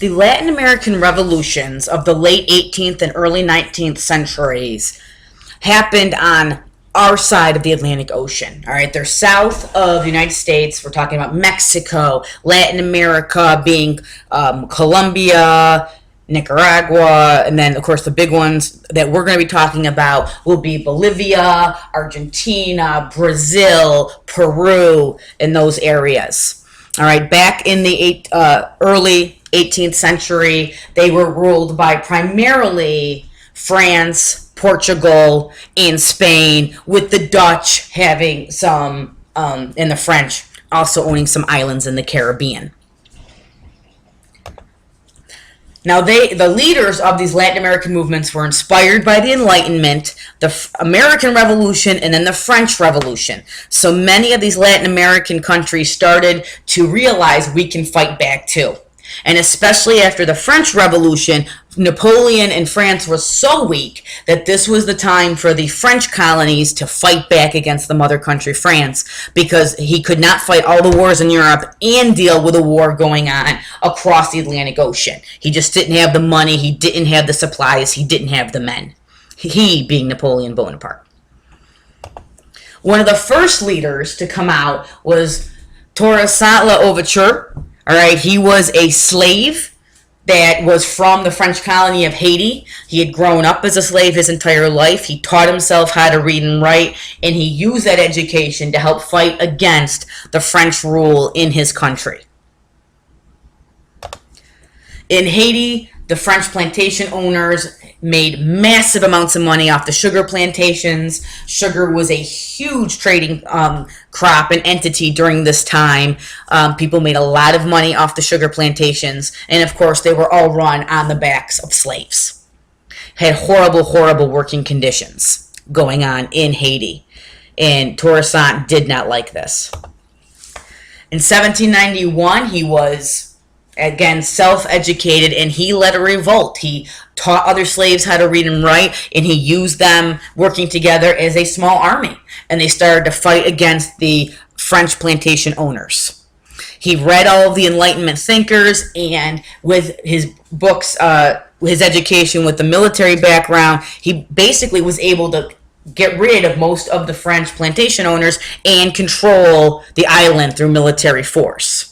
The Latin American revolutions of the late 18th and early 19th centuries happened on our side of the Atlantic Ocean. All right, they're south of the United States. We're talking about Mexico, Latin America being Colombia, Nicaragua, and then, of course, the big ones that we're going to be talking about will be Bolivia, Argentina, Brazil, Peru, and those areas. All right, back in the early 18th century, they were ruled by primarily France, Portugal, and Spain, with the Dutch having some, and the French also owning some islands in the Caribbean. Now, the leaders of these Latin American movements were inspired by the Enlightenment, the American Revolution, and then the French Revolution. So many of these Latin American countries started to realize we can fight back too. And especially after the French Revolution, Napoleon and France was so weak that this was the time for the French colonies to fight back against the mother country, France, because he could not fight all the wars in Europe and deal with a war going on across the Atlantic Ocean. He just didn't have the money, he didn't have the supplies, he didn't have the men. He being Napoleon Bonaparte. One of the first leaders to come out was Toussaint Louverture. All right, he was a slave that was from the French colony of Haiti. He had grown up as a slave his entire life. He taught himself how to read and write, and he used that education to help fight against the French rule in his country. In Haiti, the French plantation owners made massive amounts of money off the sugar plantations. Sugar was a huge trading crop and entity during this time. People made a lot of money off the sugar plantations, and of course they were all run on the backs of slaves. Had horrible, horrible working conditions going on in Haiti, and Toussaint did not like this. In 1791, he was again self-educated, and he led a revolt. He taught other slaves how to read and write, and he used them working together as a small army, and they started to fight against the French plantation owners. He read all of the Enlightenment thinkers, and with his books, his education with the military background, he basically was able to get rid of most of the French plantation owners and control the island through military force.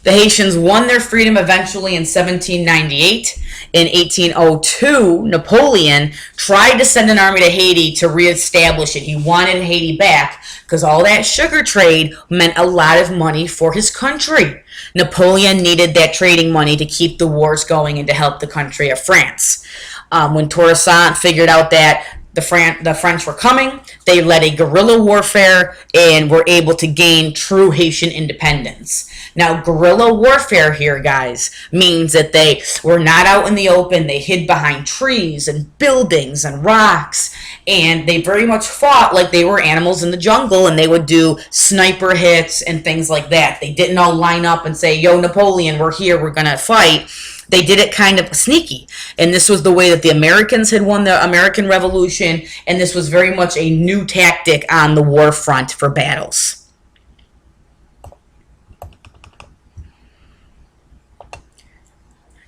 The Haitians won their freedom eventually in 1798. In 1802, Napoleon tried to send an army to Haiti to reestablish it. He wanted Haiti back because all that sugar trade meant a lot of money for his country. Napoleon needed that trading money to keep the wars going and to help the country of France. When Toussaint figured out that the French were coming, they led a guerrilla warfare and were able to gain true Haitian independence. Now, guerrilla warfare here, guys, means that they were not out in the open. They hid behind trees and buildings and rocks, and they very much fought like they were animals in the jungle, and they would do sniper hits and things like that. They didn't all line up and say, "Yo, Napoleon, we're here, we're gonna fight." They did it kind of sneaky, and this was the way that the Americans had won the American Revolution, and this was very much a new tactic on the war front for battles.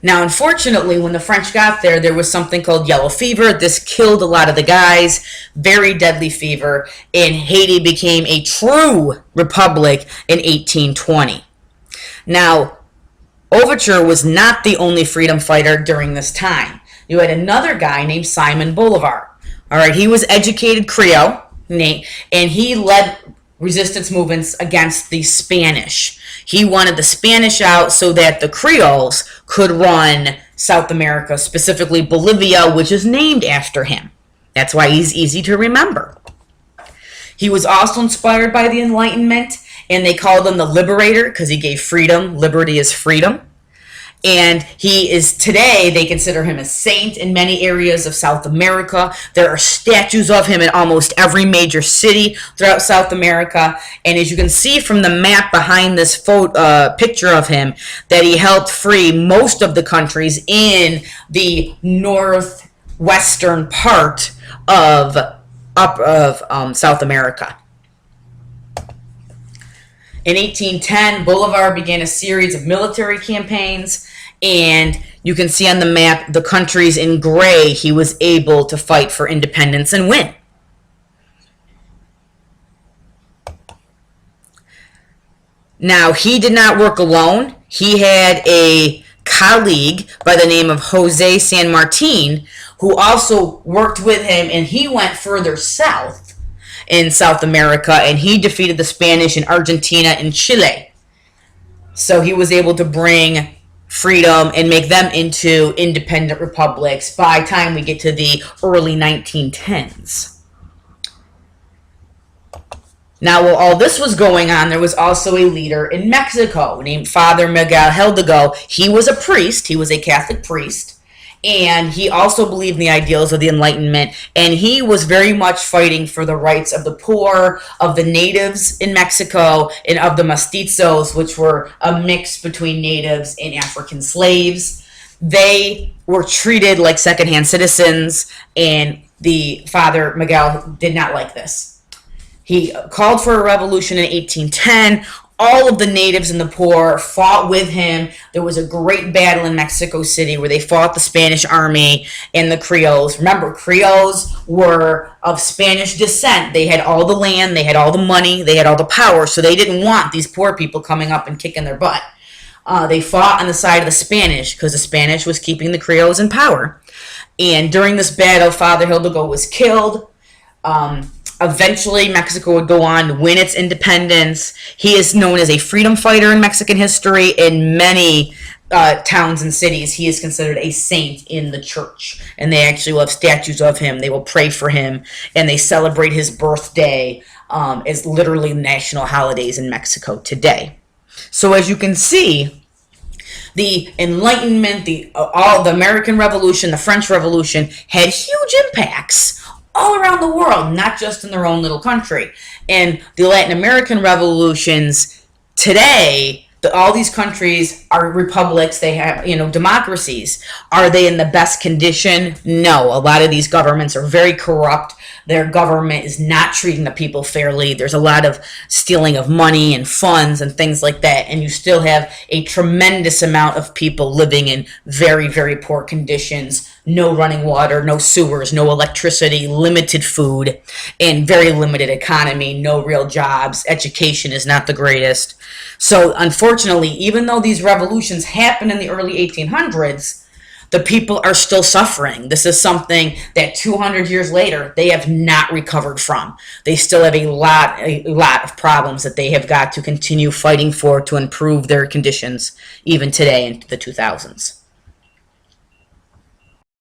Now, unfortunately, when the French got there, there was something called yellow fever. This killed a lot of the guys, very deadly fever, and Haiti became a true republic in 1820. Now, Louverture was not the only freedom fighter during this time. You had another guy named Simon Bolivar. All right, he was educated Creole, and he led resistance movements against the Spanish. He wanted the Spanish out so that the Creoles could run South America, specifically Bolivia, which is named after him. That's why he's easy to remember. He was also inspired by the Enlightenment, and they called him the Liberator because he gave freedom. Liberty is freedom. And he is, today, they consider him a saint in many areas of South America. There are statues of him in almost every major city throughout South America. And as you can see from the map behind this picture of him, that he helped free most of the countries in the northwestern part of South America. In 1810, Bolivar began a series of military campaigns, and you can see on the map the countries in gray he was able to fight for independence and win. Now, he did not work alone. He had a colleague by the name of Jose San Martin who also worked with him, and he went further south in South America, and he defeated the Spanish in Argentina and Chile. So he was able to bring freedom and make them into independent republics by the time we get to the early 1910s. Now, while all this was going on, there was also a leader in Mexico named Father Miguel Hidalgo. He was a priest. He was a Catholic priest. And he also believed in the ideals of the Enlightenment. And he was very much fighting for the rights of the poor, of the natives in Mexico, and of the mestizos, which were a mix between natives and African slaves. They were treated like secondhand citizens, and the Father Miguel did not like this. He called for a revolution in 1810. All of the natives and the poor fought with him. There was a great battle in Mexico City where they fought the Spanish army and the Creoles. Remember, Creoles were of Spanish descent. They had all the land, they had all the money, they had all the power, so they didn't want these poor people coming up and kicking their butt. They fought on the side of the Spanish because the Spanish was keeping the Creoles in power. And during this battle, Father Hidalgo was killed. Eventually, Mexico would go on to win its independence. He is known as a freedom fighter in Mexican history. In many towns and cities, he is considered a saint in the church. And they actually will have statues of him. They will pray for him. And they celebrate his birthday as literally national holidays in Mexico today. So as you can see, the Enlightenment, all the American Revolution, the French Revolution had huge impacts all around the world, not just in their own little country. And the Latin American revolutions today, all these countries are republics. They have, democracies. Are they in the best condition? No. A lot of these governments are very corrupt. Their government is not treating the people fairly. There's a lot of stealing of money and funds and things like that. And you still have a tremendous amount of people living in very, very poor conditions. No running water, no sewers, no electricity, limited food, and very limited economy, no real jobs. Education is not the greatest. So unfortunately, even though these revolutions happened in the early 1800s, the people are still suffering. This is something that 200 years later, they have not recovered from. They still have a lot of problems that they have got to continue fighting for to improve their conditions even today in the 2000s.